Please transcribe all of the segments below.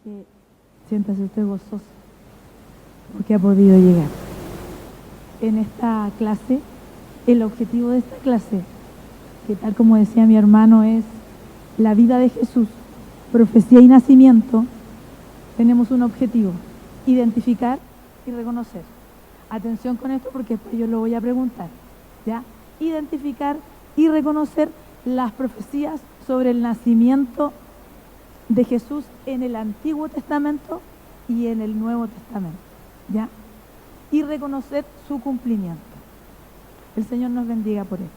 que siéntase usted gozoso porque ha podido llegar. En esta clase, el objetivo de esta clase, que tal como decía mi hermano, es la vida de Jesús, profecía y nacimiento. Tenemos un objetivo: identificar y reconocer. Atención con esto porque después yo lo voy a preguntar, ¿ya? Identificar y reconocer las profecías sobre el nacimiento de Jesús en el Antiguo Testamento y en el Nuevo Testamento, ¿ya? Y reconocer su cumplimiento. El Señor nos bendiga por esto.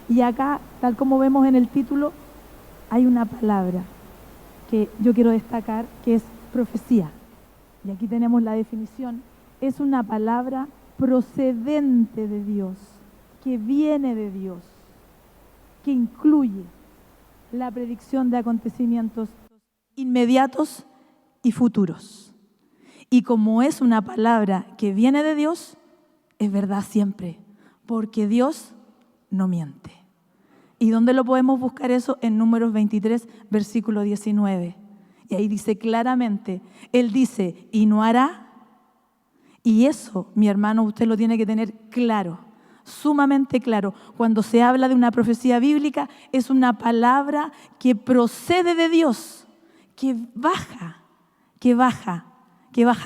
Y acá, tal como vemos en el título, hay una palabra que yo quiero destacar, que es profecía. Y aquí tenemos la definición. Es una palabra procedente de Dios, que viene de Dios, que incluye la predicción de acontecimientos inmediatos y futuros. Y como es una palabra que viene de Dios, es verdad siempre, porque Dios no miente. ¿Y dónde lo podemos buscar eso? En Números 23, versículo 19. Y ahí dice claramente, Él dice, y no hará. Y eso, mi hermano, usted lo tiene que tener claro, sumamente claro. Cuando se habla de una profecía bíblica, es una palabra que procede de Dios, que baja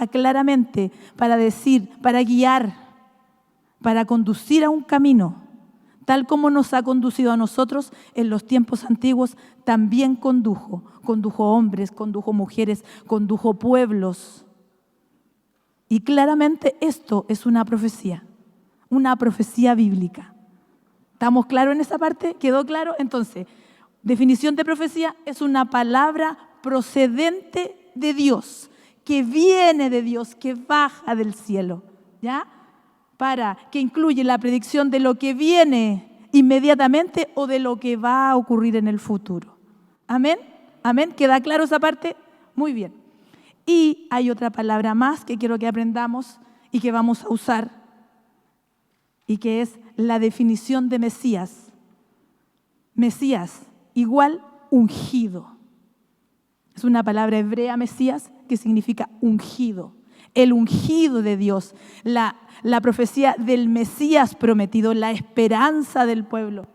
claramente para decir, para guiar, para conducir a un camino, tal como nos ha conducido a nosotros en los tiempos antiguos. También condujo hombres, condujo mujeres, condujo pueblos. Y claramente esto es una profecía bíblica. ¿Estamos claros en esa parte? ¿Quedó claro? Entonces, definición de profecía: es una palabra procedente de Dios, que viene de Dios, que baja del cielo, ¿ya? Que incluye la predicción de lo que viene inmediatamente o de lo que va a ocurrir en el futuro. ¿Amén? ¿Amén? ¿Queda claro esa parte? Muy bien. Y hay otra palabra más que quiero que aprendamos y que vamos a usar, y que es la definición de Mesías. Mesías igual ungido. Es una palabra hebrea, Mesías, que significa ungido. El ungido de Dios, la profecía del Mesías prometido, la esperanza del pueblo.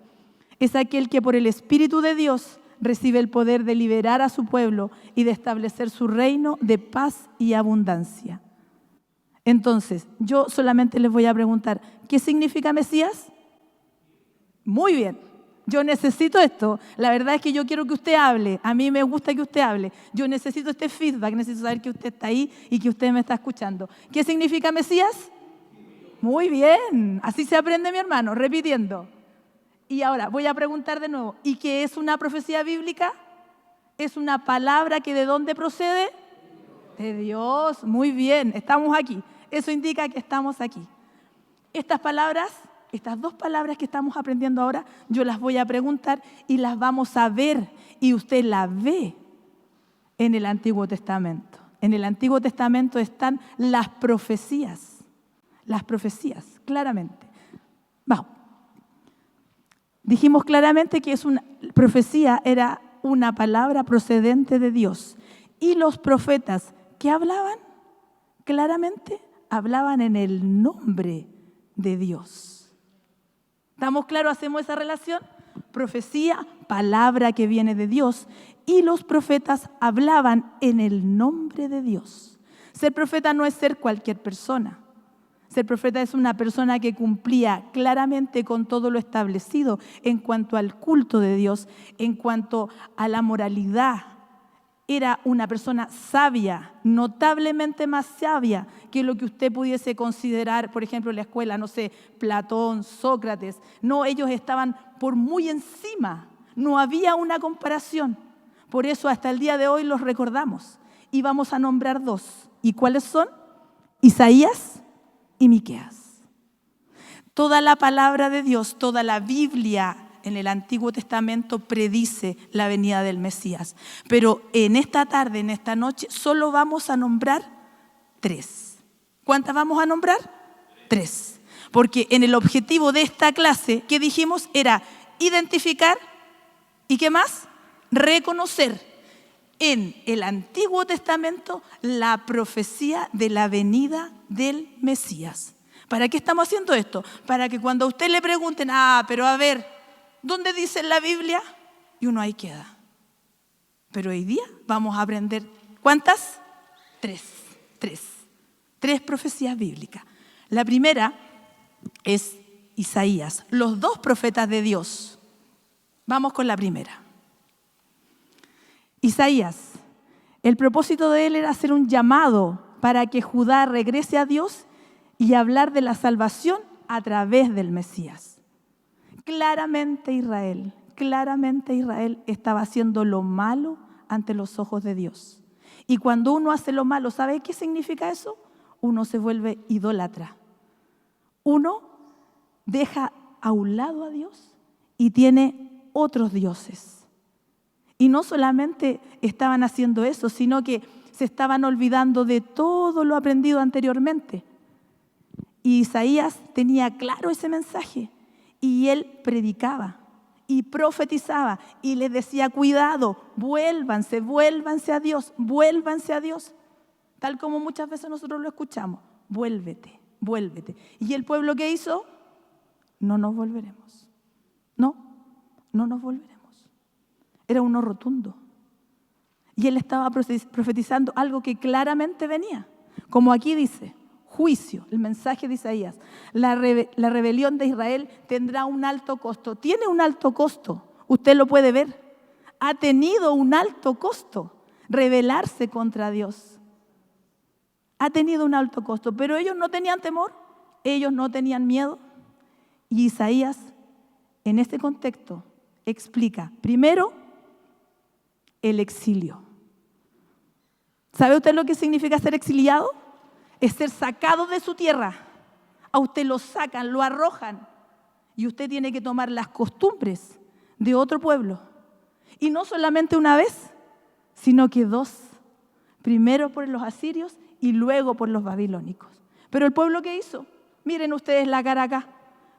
Es aquel que por el Espíritu de Dios recibe el poder de liberar a su pueblo y de establecer su reino de paz y abundancia. Entonces, yo solamente les voy a preguntar, ¿qué significa Mesías? Muy bien, yo necesito esto. La verdad es que yo quiero que usted hable. A mí me gusta que usted hable. Yo necesito este feedback, necesito saber que usted está ahí y que usted me está escuchando. ¿Qué significa Mesías? Muy bien, así se aprende, mi hermano, repitiendo. Y ahora voy a preguntar de nuevo, ¿y qué es una profecía bíblica? Es una palabra que ¿de dónde procede? De Dios. Muy bien, estamos aquí. Eso indica que estamos aquí. Estas dos palabras que estamos aprendiendo ahora, yo las voy a preguntar y las vamos a ver. Y usted las ve en el Antiguo Testamento. En el Antiguo Testamento están las profecías. Las profecías, claramente. Vamos. Dijimos claramente que profecía era una palabra procedente de Dios. Y los profetas, ¿qué hablaban? Claramente hablaban en el nombre de Dios. ¿Estamos claros? ¿Hacemos esa relación? Profecía, palabra que viene de Dios. Y los profetas hablaban en el nombre de Dios. Ser profeta no es ser cualquier persona. Ser profeta es una persona que cumplía claramente con todo lo establecido en cuanto al culto de Dios, en cuanto a la moralidad. Era una persona sabia, notablemente más sabia que lo que usted pudiese considerar, por ejemplo, en la escuela, no sé, Platón, Sócrates. No, ellos estaban por muy encima. No había una comparación. Por eso hasta el día de hoy los recordamos. Y vamos a nombrar dos. ¿Y cuáles son? Isaías y Miqueas. Toda la palabra de Dios, toda la Biblia en el Antiguo Testamento predice la venida del Mesías. Pero en esta tarde, en esta noche, solo vamos a nombrar 3. ¿Cuántas vamos a nombrar? 3. Porque en el objetivo de esta clase, ¿qué dijimos? Era identificar y ¿qué más? Reconocer. en el Antiguo Testamento la profecía de la venida del Mesías. ¿Para qué estamos haciendo esto? Para que cuando a usted le pregunten, pero a ver, ¿dónde dice en la Biblia? Y uno ahí queda. Pero hoy día vamos a aprender, ¿cuántas? Tres profecías bíblicas. La primera es Isaías, los 2 profetas de Dios. Vamos con la primera. Isaías, el propósito de él era hacer un llamado para que Judá regrese a Dios y hablar de la salvación a través del Mesías. Claramente Israel estaba haciendo lo malo ante los ojos de Dios. Y cuando uno hace lo malo, ¿sabe qué significa eso? Uno se vuelve idólatra. Uno deja a un lado a Dios y tiene otros dioses. Y no solamente estaban haciendo eso, sino que se estaban olvidando de todo lo aprendido anteriormente. Y Isaías tenía claro ese mensaje y él predicaba y profetizaba y les decía, cuidado, vuélvanse a Dios, vuélvanse a Dios. Tal como muchas veces nosotros lo escuchamos, vuélvete. ¿Y el pueblo qué hizo? No nos volveremos. No nos volveremos. Era uno rotundo. Y él estaba profetizando algo que claramente venía. Como aquí dice, juicio, el mensaje de Isaías. La rebelión de Israel tendrá un alto costo. Tiene un alto costo. Usted lo puede ver. Ha tenido un alto costo rebelarse contra Dios. Ha tenido un alto costo. Pero ellos no tenían temor. Ellos no tenían miedo. Y Isaías, en este contexto, explica, primero, el exilio. ¿Sabe usted lo que significa ser exiliado? Es ser sacado de su tierra. A usted lo sacan, lo arrojan. Y usted tiene que tomar las costumbres de otro pueblo. Y no solamente una vez, sino que 2. Primero por los asirios y luego por los babilónicos. Pero el pueblo, ¿qué hizo? Miren ustedes la cara acá.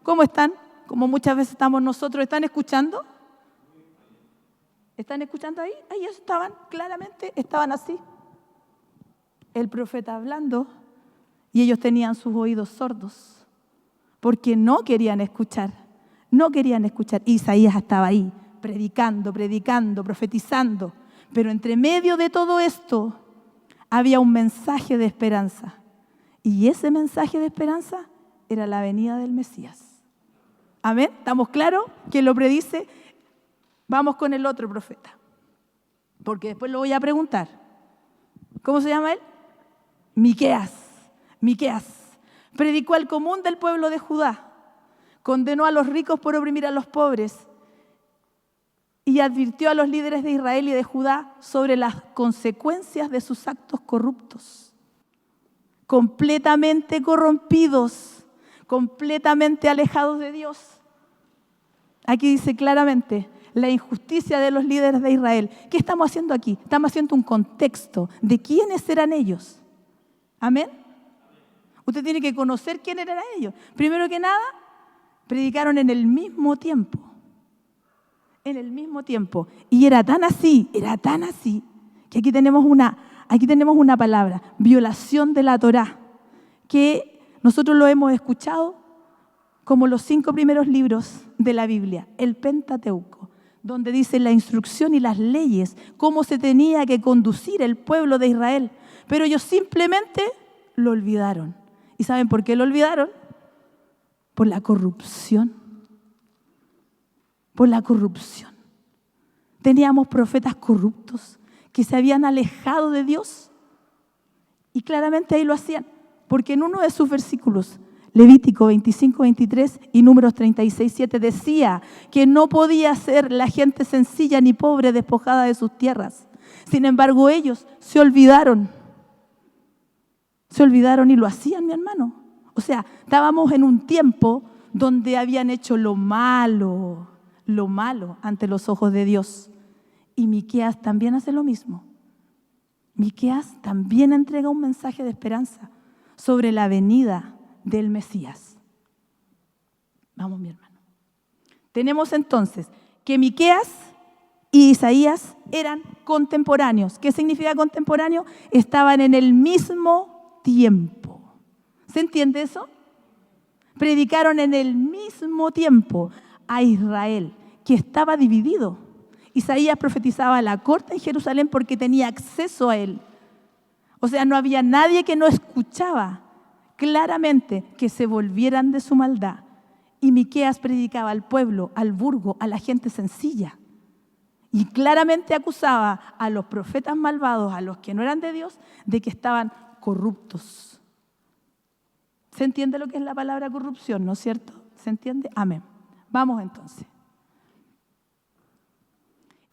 ¿Cómo están? Como muchas veces estamos nosotros. ¿Están escuchando? ¿Están escuchando ahí? Ahí estaban, claramente estaban así. El profeta hablando y ellos tenían sus oídos sordos porque no querían escuchar. Isaías estaba ahí, predicando, profetizando. Pero entre medio de todo esto había un mensaje de esperanza. Y ese mensaje de esperanza era la venida del Mesías. ¿Amén? ¿Estamos claros? ¿Quién lo predice? Vamos con el otro profeta, porque después lo voy a preguntar. ¿Cómo se llama él? Miqueas. Predicó al común del pueblo de Judá, condenó a los ricos por oprimir a los pobres y advirtió a los líderes de Israel y de Judá sobre las consecuencias de sus actos corruptos. Completamente corrompidos, completamente alejados de Dios. Aquí dice claramente la injusticia de los líderes de Israel. ¿Qué estamos haciendo aquí? Estamos haciendo un contexto de quiénes eran ellos. ¿Amén? Usted tiene que conocer quiénes eran ellos. Primero que nada, predicaron en el mismo tiempo. Y era tan así, que aquí tenemos una palabra, violación de la Torá, que nosotros lo hemos escuchado como los 5 primeros libros de la Biblia, el Pentateuco, donde dice la instrucción y las leyes, cómo se tenía que conducir el pueblo de Israel. Pero ellos simplemente lo olvidaron. ¿Y saben por qué lo olvidaron? Por la corrupción. Teníamos profetas corruptos que se habían alejado de Dios. Y claramente ahí lo hacían, porque en uno de sus versículos, Levítico 25, 23 y Números 36, 7 decía que no podía ser la gente sencilla ni pobre despojada de sus tierras. Sin embargo, ellos se olvidaron y lo hacían, mi hermano. O sea, estábamos en un tiempo donde habían hecho lo malo ante los ojos de Dios. Y Miqueas también hace lo mismo. Miqueas también entrega un mensaje de esperanza sobre la venida del Mesías. Vamos, mi hermano. Tenemos entonces que Miqueas y Isaías eran contemporáneos. ¿Qué significa contemporáneo? Estaban en el mismo tiempo. ¿Se entiende eso? Predicaron en el mismo tiempo a Israel, que estaba dividido. Isaías profetizaba a la corte en Jerusalén porque tenía acceso a él. O sea, no había nadie que no escuchaba claramente que se volvieran de su maldad. Y Miqueas predicaba al pueblo, al burgo, a la gente sencilla. Y claramente acusaba a los profetas malvados, a los que no eran de Dios, de que estaban corruptos. ¿Se entiende lo que es la palabra corrupción, no es cierto? ¿Se entiende? Amén. Vamos entonces.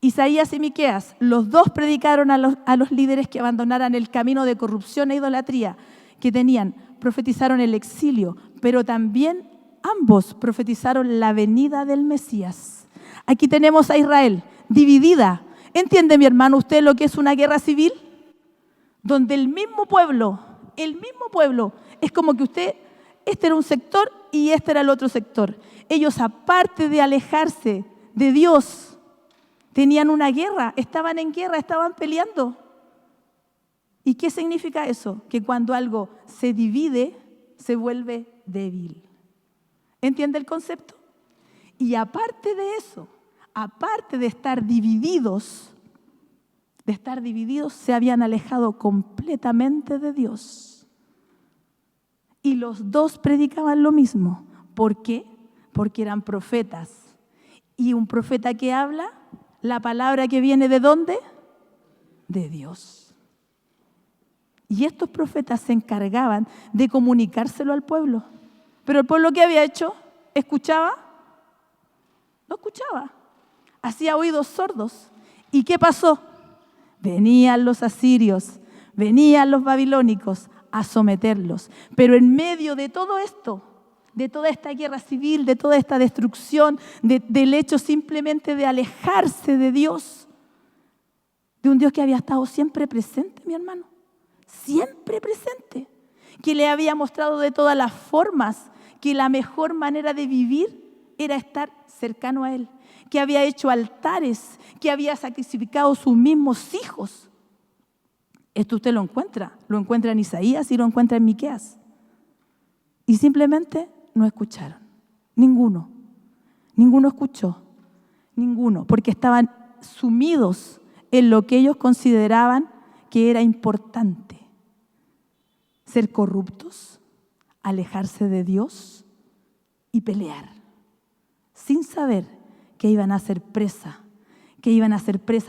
Isaías y Miqueas, los dos predicaron a los líderes que abandonaran el camino de corrupción e idolatría que tenían. Profetizaron el exilio, pero también ambos profetizaron la venida del Mesías. Aquí tenemos a Israel dividida. ¿Entiende, mi hermano, usted lo que es una guerra civil? Donde el mismo pueblo, es como que este era un sector y este era el otro sector. Ellos, aparte de alejarse de Dios, tenían una guerra, estaban en guerra, estaban peleando. ¿Y qué significa eso? Que cuando algo se divide, se vuelve débil. ¿Entiende el concepto? Y aparte de eso, aparte de estar divididos, se habían alejado completamente de Dios. Y los dos predicaban lo mismo. ¿Por qué? Porque eran profetas. Y un profeta que habla, la palabra que viene ¿de dónde? De Dios. Y estos profetas se encargaban de comunicárselo al pueblo. Pero el pueblo, ¿qué había hecho? ¿Escuchaba? No escuchaba. Hacía oídos sordos. ¿Y qué pasó? Venían los asirios, venían los babilónicos a someterlos. Pero en medio de todo esto, de toda esta guerra civil, de toda esta destrucción, del hecho simplemente de alejarse de Dios, de un Dios que había estado siempre presente, mi hermano, siempre presente, que le había mostrado de todas las formas que la mejor manera de vivir era estar cercano a Él, que había hecho altares, que había sacrificado sus mismos hijos. Esto usted lo encuentra en Isaías y lo encuentra en Miqueas. Y simplemente no escucharon. Ninguno escuchó. Ninguno, porque estaban sumidos en lo que ellos consideraban que era importante. Ser corruptos, alejarse de Dios y pelear, sin saber que iban a ser presa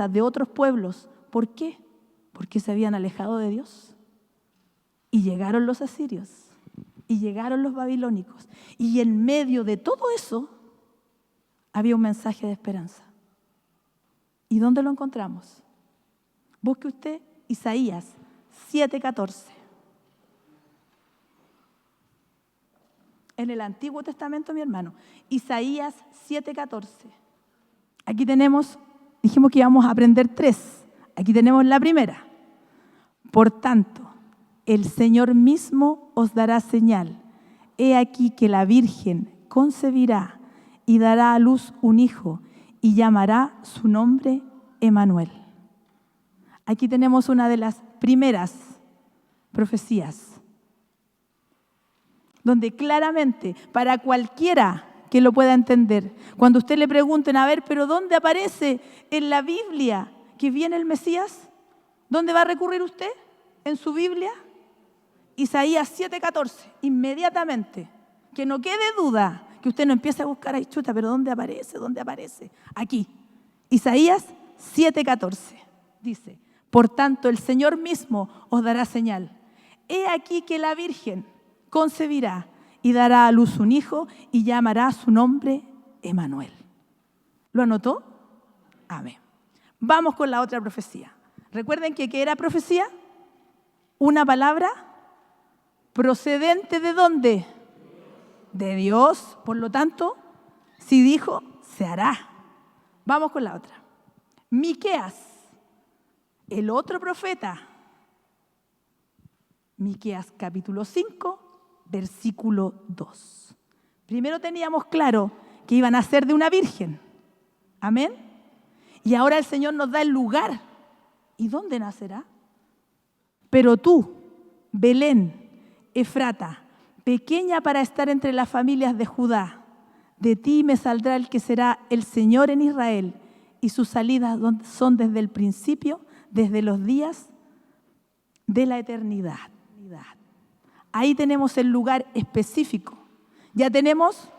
de otros pueblos. ¿Por qué? Porque se habían alejado de Dios. Y llegaron los asirios, y llegaron los babilónicos, y en medio de todo eso había un mensaje de esperanza. ¿Y dónde lo encontramos? Busque usted Isaías 7:14. En el Antiguo Testamento, mi hermano, Isaías 7:14. Aquí dijimos que íbamos a aprender 3. Aquí tenemos la primera. Por tanto, el Señor mismo os dará señal. He aquí que la Virgen concebirá y dará a luz un hijo y llamará su nombre Emmanuel. Aquí tenemos una de las primeras profecías, donde claramente, para cualquiera que lo pueda entender, cuando usted le pregunten, a ver, pero ¿dónde aparece en la Biblia que viene el Mesías? ¿Dónde va a recurrir usted? ¿En su Biblia? Isaías 7:14, inmediatamente. Que no quede duda, que usted no empiece a buscar ahí, chuta, pero ¿dónde aparece? ¿Dónde aparece? Aquí, Isaías 7:14, dice, por tanto el Señor mismo os dará señal. He aquí que la Virgen concebirá y dará a luz un hijo y llamará su nombre Emmanuel. ¿Lo anotó? Amén. Vamos con la otra profecía. Recuerden que ¿qué era profecía? Una palabra procedente ¿de dónde? De Dios. Por lo tanto, si dijo, se hará. Vamos con la otra. Miqueas, el otro profeta. Miqueas capítulo 5, versículo 2. Primero teníamos claro que iban a ser de una virgen. Amén. Y ahora el Señor nos da el lugar. ¿Y dónde nacerá? Pero tú, Belén, Efrata, pequeña para estar entre las familias de Judá, de ti me saldrá el que será el Señor en Israel, y sus salidas son desde el principio, desde los días de la eternidad. Ahí tenemos el lugar específico. Ya tenemos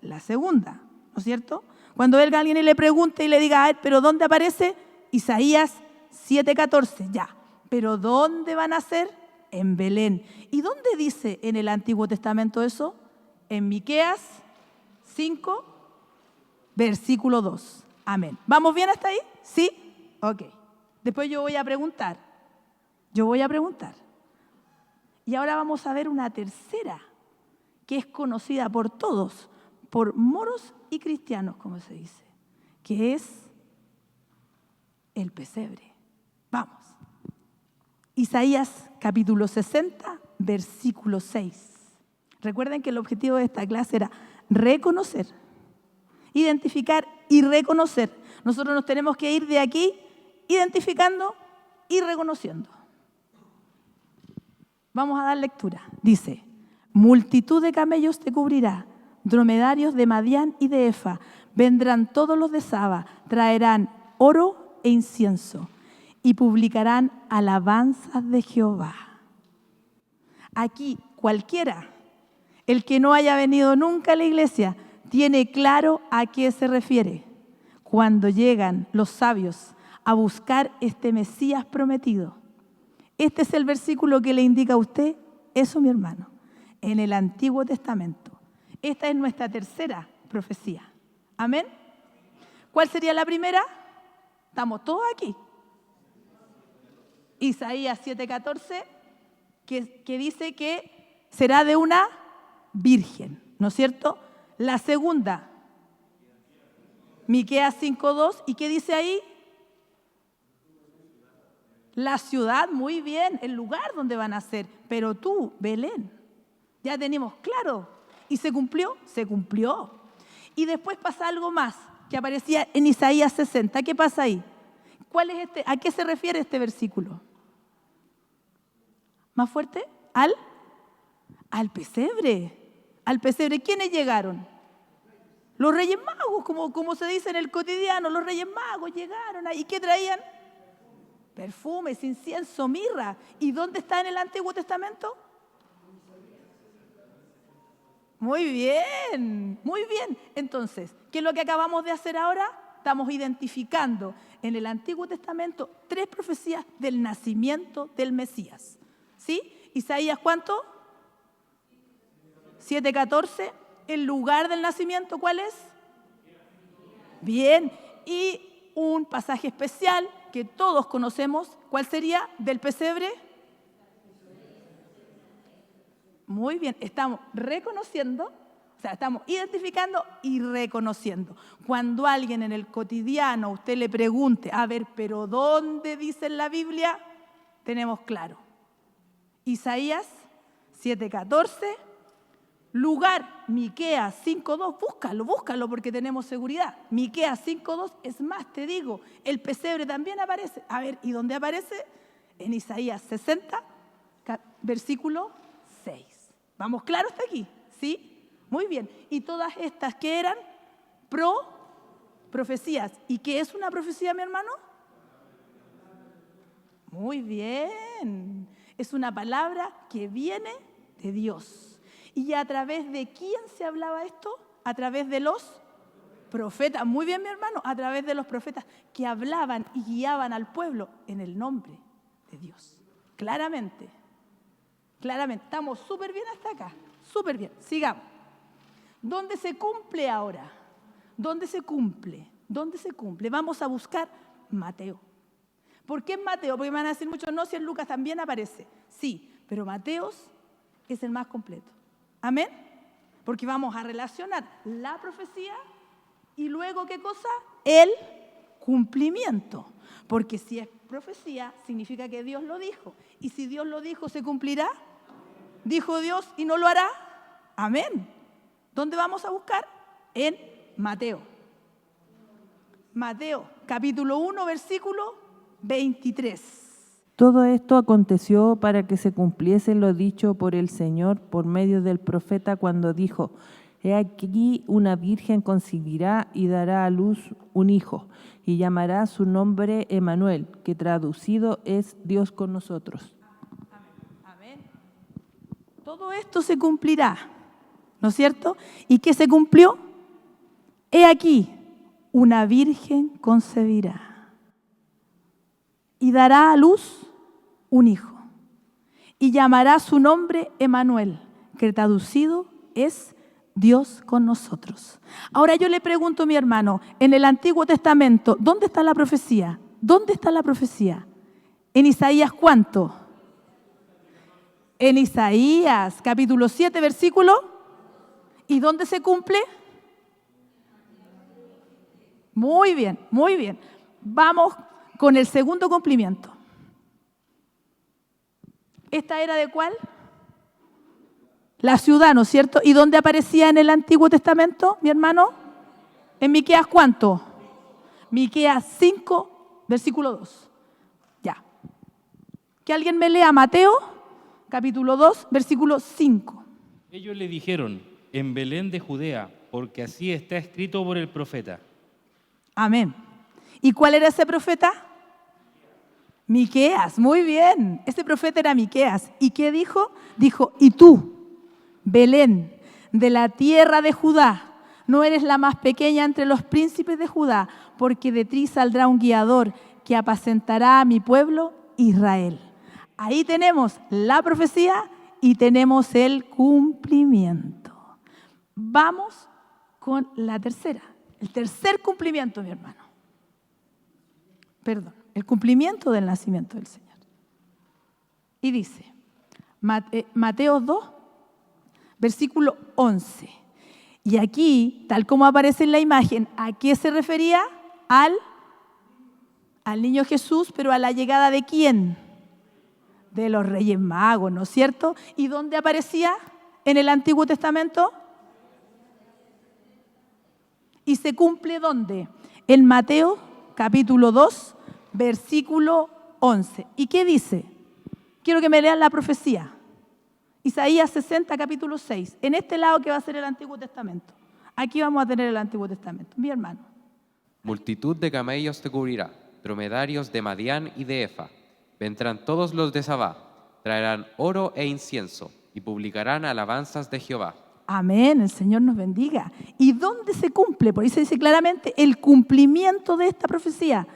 la segunda, ¿no es cierto? Cuando venga alguien y le pregunte y le diga, "Ay, ¿pero dónde aparece?" Isaías 7:14, ya. ¿Pero dónde van a ser? En Belén. ¿Y dónde dice en el Antiguo Testamento eso? En Miqueas 5, versículo 2. Amén. ¿Vamos bien hasta ahí? ¿Sí? Ok. Después yo voy a preguntar. Y ahora vamos a ver una tercera, que es conocida por todos, por moros y cristianos, como se dice, que es el pesebre. Vamos. Isaías capítulo 60, versículo 6. Recuerden que el objetivo de esta clase era reconocer, identificar y reconocer. Nosotros nos tenemos que ir de aquí identificando y reconociendo. Vamos a dar lectura. Dice, multitud de camellos te cubrirá, dromedarios de Madián y de Efa. Vendrán todos los de Saba, traerán oro e incienso y publicarán alabanzas de Jehová. Aquí cualquiera, el que no haya venido nunca a la iglesia, tiene claro a qué se refiere cuando llegan los sabios a buscar este Mesías prometido. Este es el versículo que le indica a usted eso, mi hermano, en el Antiguo Testamento. Esta es nuestra tercera profecía. ¿Amén? ¿Cuál sería la primera? Estamos todos aquí. Isaías 7:14, que dice que será de una virgen, ¿no es cierto? La segunda, Miqueas 5:2, ¿y qué dice ahí? La ciudad, muy bien, el lugar donde van a ser. Pero tú, Belén, ya tenemos claro. ¿Y se cumplió? Se cumplió. Y después pasa algo más, que aparecía en Isaías 60. ¿Qué pasa ahí? ¿Cuál es este? ¿A qué se refiere este versículo? ¿Más fuerte? Al pesebre. Al pesebre. ¿Quiénes llegaron? Los Reyes Magos, como se dice en el cotidiano. Los Reyes Magos llegaron ahí. ¿Y qué traían? Perfumes, incienso, mirra. ¿Y dónde está en el Antiguo Testamento? Muy bien, muy bien. Entonces, ¿qué es lo que acabamos de hacer ahora? Estamos identificando en el Antiguo Testamento 3 profecías del nacimiento del Mesías. ¿Sí? Isaías, ¿cuánto? 7:14. ¿El lugar del nacimiento cuál es? Bien. Y un pasaje especial que todos conocemos, ¿cuál sería? ¿Del pesebre? Muy bien, estamos reconociendo, o sea, estamos identificando y reconociendo. Cuando alguien en el cotidiano usted le pregunte, a ver, ¿pero dónde dice en la Biblia? Tenemos claro. Isaías 7:14, lugar, Miqueas 5:2, búscalo porque tenemos seguridad. Miqueas 5:2, es más, te digo, el pesebre también aparece. A ver, ¿y dónde aparece? En Isaías 60, versículo 6. ¿Vamos claros hasta aquí? ¿Sí? Muy bien. ¿Y todas estas qué eran? Profecías. ¿Y qué es una profecía, mi hermano? Muy bien. Es una palabra que viene de Dios. ¿Y a través de quién se hablaba esto? A través de los profetas. Muy bien, mi hermano. A través de los profetas que hablaban y guiaban al pueblo en el nombre de Dios. Claramente. Claramente. Estamos súper bien hasta acá. Súper bien. Sigamos. ¿Dónde se cumple ahora? ¿Dónde se cumple? ¿Dónde se cumple? Vamos a buscar Mateo. ¿Por qué en Mateo? Porque me van a decir muchos, no, si en Lucas también aparece. Sí, pero Mateos es el más completo. ¿Amén? Porque vamos a relacionar la profecía y luego, ¿qué cosa? El cumplimiento. Porque si es profecía, significa que Dios lo dijo. Y si Dios lo dijo, ¿se cumplirá? ¿Dijo Dios y no lo hará? Amén. ¿Dónde vamos a buscar? En Mateo. Mateo, capítulo 1, versículo 23. Todo esto aconteció para que se cumpliese lo dicho por el Señor por medio del profeta cuando dijo: He aquí una virgen concebirá y dará a luz un hijo, y llamará su nombre Emmanuel, que traducido es Dios con nosotros. Amén. Todo esto se cumplirá, ¿no es cierto? ¿Y qué se cumplió? He aquí, una virgen concebirá y dará a luz un hijo, y llamará su nombre Emmanuel, que traducido es Dios con nosotros. Ahora yo le pregunto a mi hermano, en el Antiguo Testamento, ¿dónde está la profecía? ¿Dónde está la profecía? ¿En Isaías cuánto? En Isaías, capítulo 7, versículo. ¿Y dónde se cumple? Muy bien, muy bien. Vamos con el segundo cumplimiento. ¿Esta era de cuál? La ciudad, ¿no es cierto? ¿Y dónde aparecía en el Antiguo Testamento, mi hermano? ¿En Miqueas cuánto? Miqueas 5, versículo 2. Ya. Que alguien me lea Mateo, capítulo 2, versículo 5. Ellos le dijeron: en Belén de Judea, porque así está escrito por el profeta. Amén. ¿Y cuál era ese profeta? Miqueas, muy bien. Ese profeta era Miqueas. ¿Y qué dijo? Dijo: y tú, Belén, de la tierra de Judá, no eres la más pequeña entre los príncipes de Judá, porque de ti saldrá un guiador que apacentará a mi pueblo Israel. Ahí tenemos la profecía y tenemos el cumplimiento. Vamos con la tercera. El tercer cumplimiento, mi hermano. Perdón, el cumplimiento del nacimiento del Señor. Y dice, Mateo 2, versículo 11. Y aquí, tal como aparece en la imagen, ¿a qué se refería? Al niño Jesús, pero a la llegada ¿de quién? De los Reyes Magos, ¿no es cierto? ¿Y dónde aparecía en el Antiguo Testamento? ¿Y se cumple dónde? En Mateo capítulo 2, versículo 11. ¿Y qué dice? Quiero que me lean la profecía. Isaías 60, capítulo 6. En este lado que va a ser el Antiguo Testamento. Aquí vamos a tener el Antiguo Testamento. Mi hermano. Multitud de camellos te cubrirá, dromedarios de Madián y de Efa. Vendrán todos los de Sabá, traerán oro e incienso, y publicarán alabanzas de Jehová. Amén, el Señor nos bendiga. ¿Y dónde se cumple? Por ahí se dice claramente el cumplimiento de esta profecía.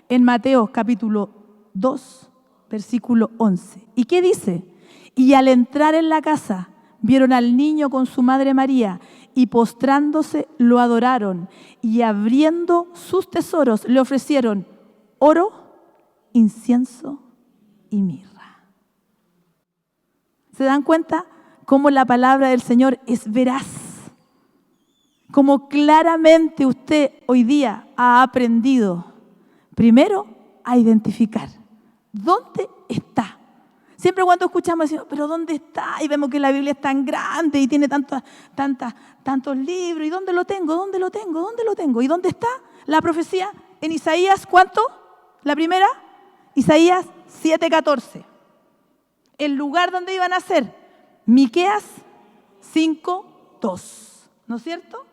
En Mateo capítulo 2, versículo 11. ¿Y qué dice? Y al entrar en la casa, vieron al niño con su madre María, y postrándose lo adoraron, y abriendo sus tesoros le ofrecieron oro, incienso y mirra. ¿Se dan cuenta cómo la palabra del Señor es veraz? Como claramente usted hoy día ha aprendido, primero, a identificar dónde está. Siempre cuando escuchamos decimos, pero ¿dónde está? Y vemos que la Biblia es tan grande y tiene tantos libros. ¿Y dónde lo tengo? ¿Dónde lo tengo? ¿Dónde lo tengo? ¿Y dónde está la profecía? En Isaías, ¿cuánto? La primera, Isaías 7:14. El lugar donde iban a ser, Miqueas 5:2. ¿No es cierto?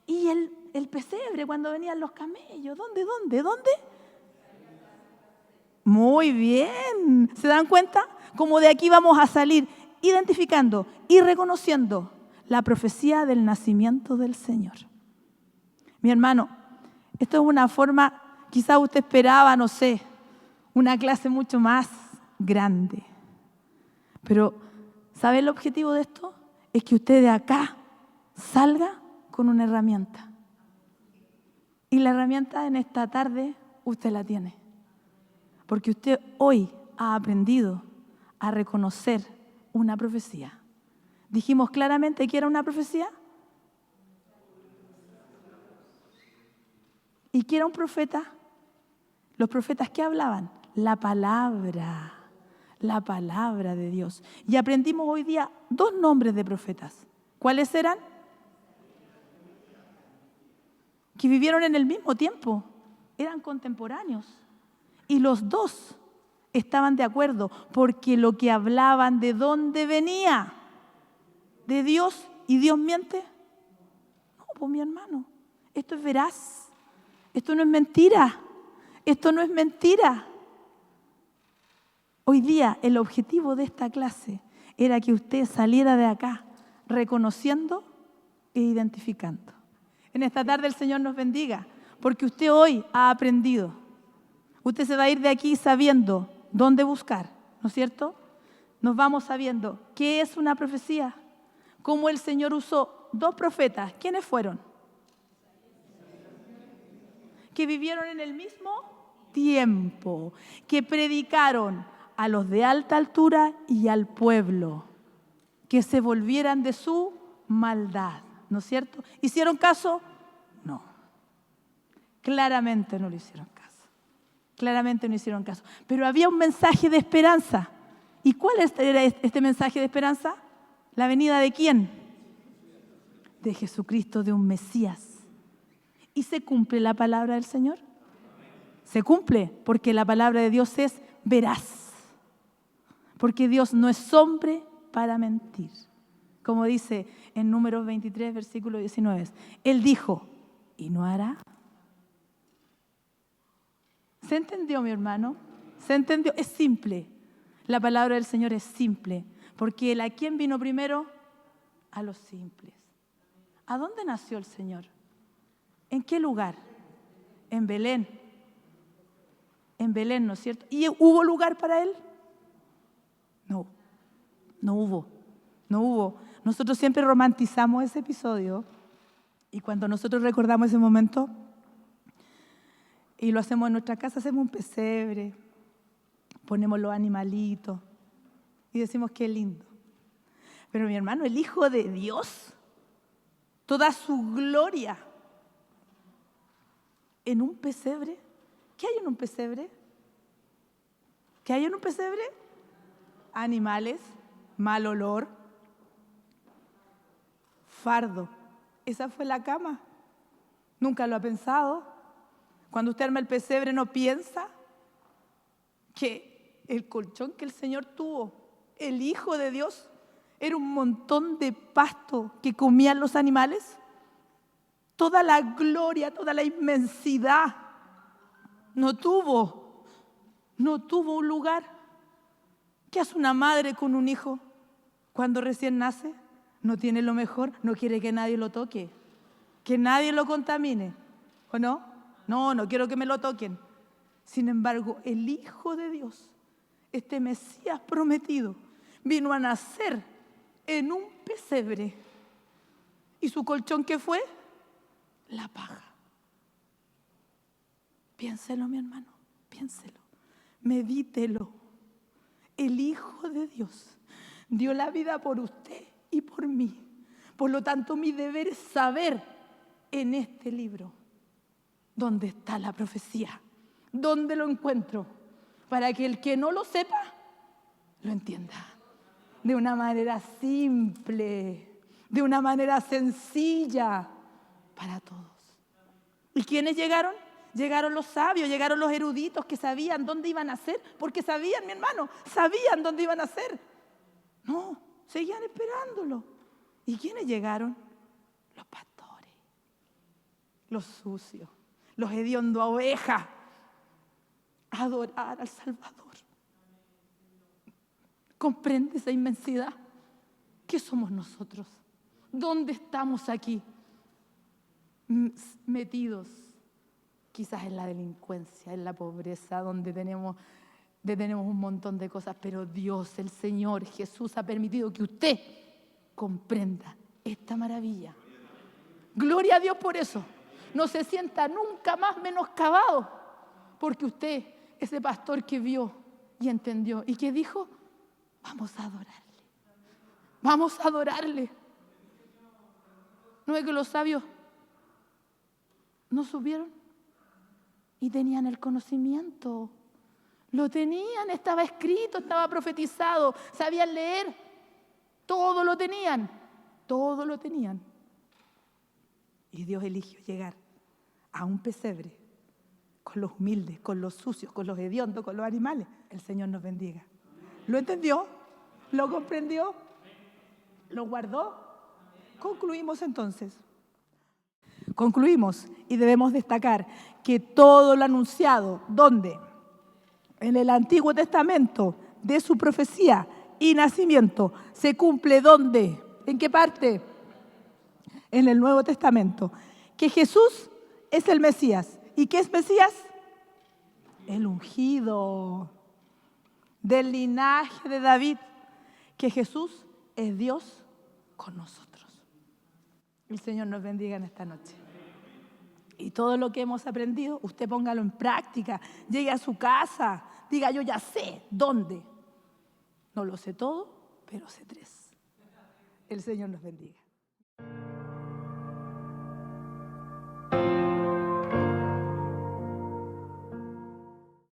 Y el pesebre cuando venían los camellos, ¿dónde? Muy bien. ¿Se dan cuenta? Como de aquí vamos a salir identificando y reconociendo la profecía del nacimiento del Señor. Mi hermano, esto es una forma, quizás usted esperaba, no sé, una clase mucho más grande. Pero, ¿sabe el objetivo de esto? Es que usted de acá salga con una herramienta. Y la herramienta en esta tarde usted la tiene. Porque usted hoy ha aprendido a reconocer una profecía. Dijimos claramente que era una profecía. ¿Y qué era un profeta? Los profetas, ¿qué hablaban? La palabra de Dios. Y aprendimos hoy día 2 nombres de profetas. ¿Cuáles eran? Que vivieron en el mismo tiempo. eran contemporáneos. Y los dos estaban de acuerdo, porque lo que hablaban, ¿de dónde venía? ¿De Dios? ¿Y Dios miente? No, pues mi hermano, esto es veraz. Esto no es mentira. Esto no es mentira. Hoy día el objetivo de esta clase era que usted saliera de acá reconociendo e identificando. En esta tarde el Señor nos bendiga, porque usted hoy ha aprendido. Usted se va a ir de aquí sabiendo dónde buscar, ¿no es cierto? Nos vamos sabiendo qué es una profecía, cómo el Señor usó 2 profetas. ¿Quiénes fueron? Que vivieron en el mismo tiempo, que predicaron a los de alta altura y al pueblo, que se volvieran de su maldad, ¿no es cierto? ¿Hicieron caso? No. Claramente no lo hicieron caso. Claramente no hicieron caso. Pero había un mensaje de esperanza. ¿Y cuál era este mensaje de esperanza? ¿La venida de quién? De Jesucristo, de un Mesías. ¿Y se cumple la palabra del Señor? Se cumple, porque la palabra de Dios es veraz. Porque Dios no es hombre para mentir. Como dice en Números 23, versículo 19. Él dijo, ¿y no hará? ¿Se entendió, mi hermano? ¿Se entendió? Es simple. La palabra del Señor es simple. Porque ¿a quién vino primero? A los simples. ¿A dónde nació el Señor? ¿En qué lugar? En Belén. En Belén, ¿no es cierto? ¿Y hubo lugar para Él? No, no hubo. Nosotros siempre romantizamos ese episodio y cuando nosotros recordamos ese momento y lo hacemos en nuestra casa, hacemos un pesebre, ponemos los animalitos y decimos qué lindo. Pero mi hermano, el Hijo de Dios, toda su gloria en un pesebre. ¿Qué hay en un pesebre? ¿Qué hay en un pesebre? Animales, mal olor, fardo. Esa fue la cama. Nunca lo ha pensado. Cuando usted arma el pesebre, ¿no piensa que el colchón que el Señor tuvo, el Hijo de Dios, era un montón de pasto que comían los animales? Toda la gloria, toda la inmensidad no tuvo un lugar. ¿Qué hace una madre con un hijo cuando recién nace? No tiene lo mejor, no quiere que nadie lo toque, que nadie lo contamine, ¿o no? No quiero que me lo toquen. Sin embargo, el Hijo de Dios, este Mesías prometido, vino a nacer en un pesebre. ¿Y su colchón qué fue? La paja. Piénselo, mi hermano, piénselo, medítelo. El Hijo de Dios dio la vida por usted y por mí. Por lo tanto, mi deber es saber en este libro dónde está la profecía, dónde lo encuentro, para que el que no lo sepa, lo entienda. De una manera simple, de una manera sencilla para todos. ¿Y quiénes llegaron? Llegaron los sabios, llegaron los eruditos que sabían dónde iban a ser, porque sabían, mi hermano, sabían dónde iban a ser. No, seguían esperándolo. ¿Y quiénes llegaron? Los pastores, los sucios, los hediondos a ovejas, a adorar al Salvador. ¿Comprende esa inmensidad? ¿Qué somos nosotros? ¿Dónde estamos aquí? Metidos quizás en la delincuencia, en la pobreza, donde tenemos un montón de cosas, pero Dios, el Señor Jesús, ha permitido que usted comprenda esta maravilla. Gloria a Dios por eso. No se sienta nunca más menoscabado, porque usted, ese pastor que vio y entendió y que dijo, vamos a adorarle. Vamos a adorarle. ¿No es que los sabios no supieron? Y tenían el conocimiento. Lo tenían, estaba escrito, estaba profetizado, sabían leer. Todo lo tenían. Todo lo tenían. Y Dios eligió llegar a un pesebre con los humildes, con los sucios, con los hediondos, con los animales. El Señor nos bendiga. ¿Lo entendió? ¿Lo comprendió? ¿Lo guardó? Concluimos entonces. Concluimos y debemos destacar que todo lo anunciado, ¿dónde? En el Antiguo Testamento, de su profecía y nacimiento, se cumple ¿dónde? ¿En qué parte? En el Nuevo Testamento. Que Jesús es el Mesías. ¿Y qué es Mesías? El ungido del linaje de David. Que Jesús es Dios con nosotros. El Señor nos bendiga en esta noche. Y todo lo que hemos aprendido, usted póngalo en práctica. Llegue a su casa, diga yo ya sé dónde. No lo sé todo, pero sé 3. El Señor nos bendiga.